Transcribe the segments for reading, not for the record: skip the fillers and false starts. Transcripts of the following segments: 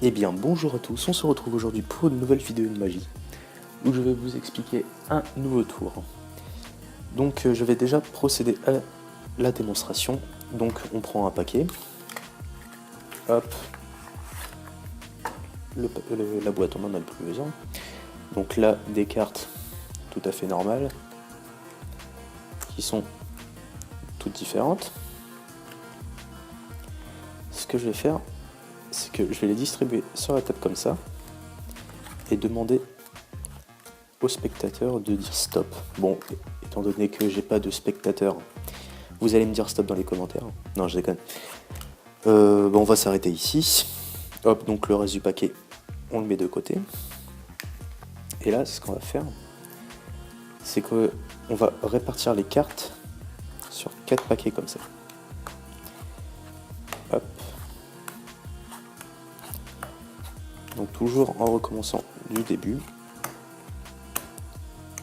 Eh bien bonjour à tous, on se retrouve aujourd'hui pour une nouvelle vidéo de magie où je vais vous expliquer un nouveau tour. Donc je vais déjà procéder à la démonstration. Donc on prend un paquet, hop, la boîte on en a plus besoin. Donc là des cartes tout à fait normales qui sont toutes différentes. Ce que je vais faire, c'est que je vais les distribuer sur la table comme ça et demander aux spectateurs de dire stop. Bon, étant donné que j'ai pas de spectateurs, vous allez me dire stop dans les commentaires. Non, je déconne. Bon, on va s'arrêter ici. Hop, donc le reste du paquet, on le met de côté. Et là, ce qu'on va faire, c'est qu'on va répartir les cartes sur 4 paquets comme ça. Hop. Donc toujours en recommençant du début.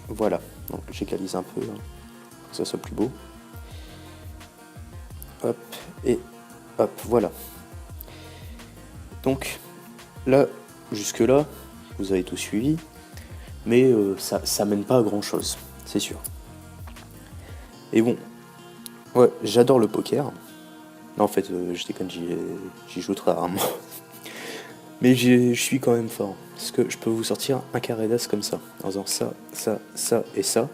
Voilà, donc j'égalise un peu, hein, pour que ça soit plus beau. Hop, et hop, voilà. Donc là, jusque là, vous avez tout suivi, mais ça mène pas à grand chose, c'est sûr. Et bon, ouais, j'adore le poker. Non, en fait, je déconne, j'y joue très rarement. Mais je suis quand même fort, parce que je peux vous sortir un carré d'as comme ça, en faisant ça, ça, ça et ça.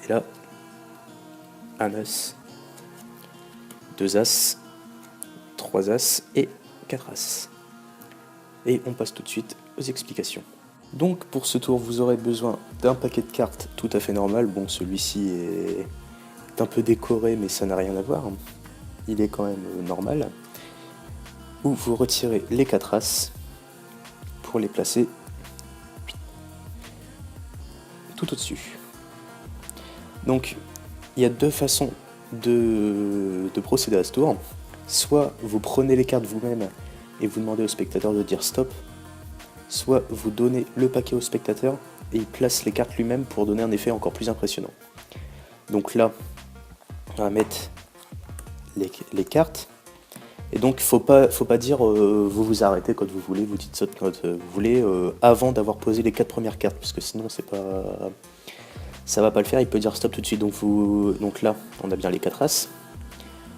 Et là, un as, 2 as, 3 as et 4 as. Et on passe tout de suite aux explications. Donc pour ce tour, vous aurez besoin d'un paquet de cartes tout à fait normal. Bon, celui-ci est un peu décoré, mais ça n'a rien à voir. Il est quand même normal. Où vous retirez les 4 as pour les placer tout au-dessus. Donc il y a 2 façons de procéder à ce tour. Soit vous prenez les cartes vous-même et vous demandez au spectateur de dire stop, soit vous donnez le paquet au spectateur et il place les cartes lui-même pour donner un effet encore plus impressionnant. Donc là, on va mettre les cartes. Et donc faut pas dire vous vous arrêtez quand vous voulez, vous dites ça quand vous voulez, avant d'avoir posé les 4 premières cartes, parce que sinon ça va pas le faire, il peut dire stop tout de suite. Donc là, on a bien les 4 as.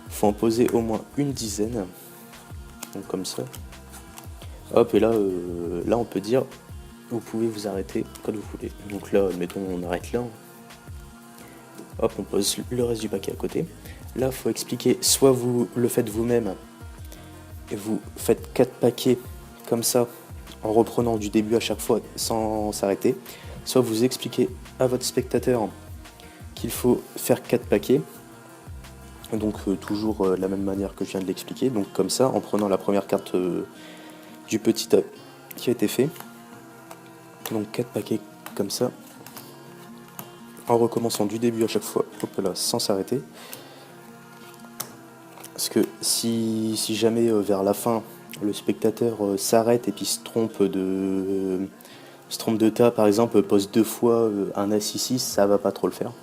Faut en poser au moins une dizaine. Donc comme ça. Hop, et là, là on peut dire vous pouvez vous arrêter quand vous voulez. Donc là, admettons, on arrête là. Hop, on pose le reste du paquet à côté. Là, faut expliquer, soit vous le faites vous-même et vous faites 4 paquets comme ça en reprenant du début à chaque fois sans s'arrêter, soit vous expliquez à votre spectateur qu'il faut faire 4 paquets, donc toujours la même manière que je viens de l'expliquer, donc comme ça en prenant la première carte du petit A qui a été fait, donc 4 paquets comme ça en recommençant du début à chaque fois, hop là, sans s'arrêter. Parce que si jamais vers la fin le spectateur s'arrête et puis se trompe de tas, par exemple, pose 2 fois un as ici, ça va pas trop le faire.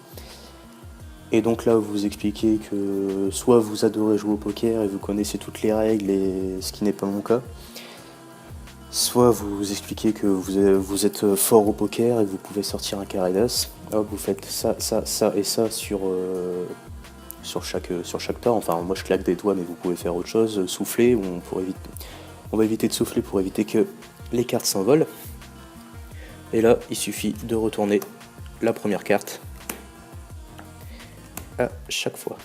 Et donc là vous expliquez que soit vous adorez jouer au poker et vous connaissez toutes les règles, et ce qui n'est pas mon cas, soit vous expliquez que vous êtes fort au poker et vous pouvez sortir un carré d'as. Vous faites ça, ça, ça et ça sur chaque tas. Enfin, moi je claque des doigts, mais vous pouvez faire autre chose, souffler, on va éviter de souffler pour éviter que les cartes s'envolent. Et là, il suffit de retourner la première carte à chaque fois.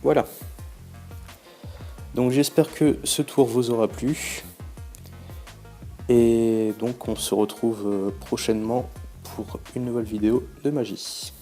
Voilà. Donc j'espère que ce tour vous aura plu. Et donc on se retrouve prochainement pour une nouvelle vidéo de magie.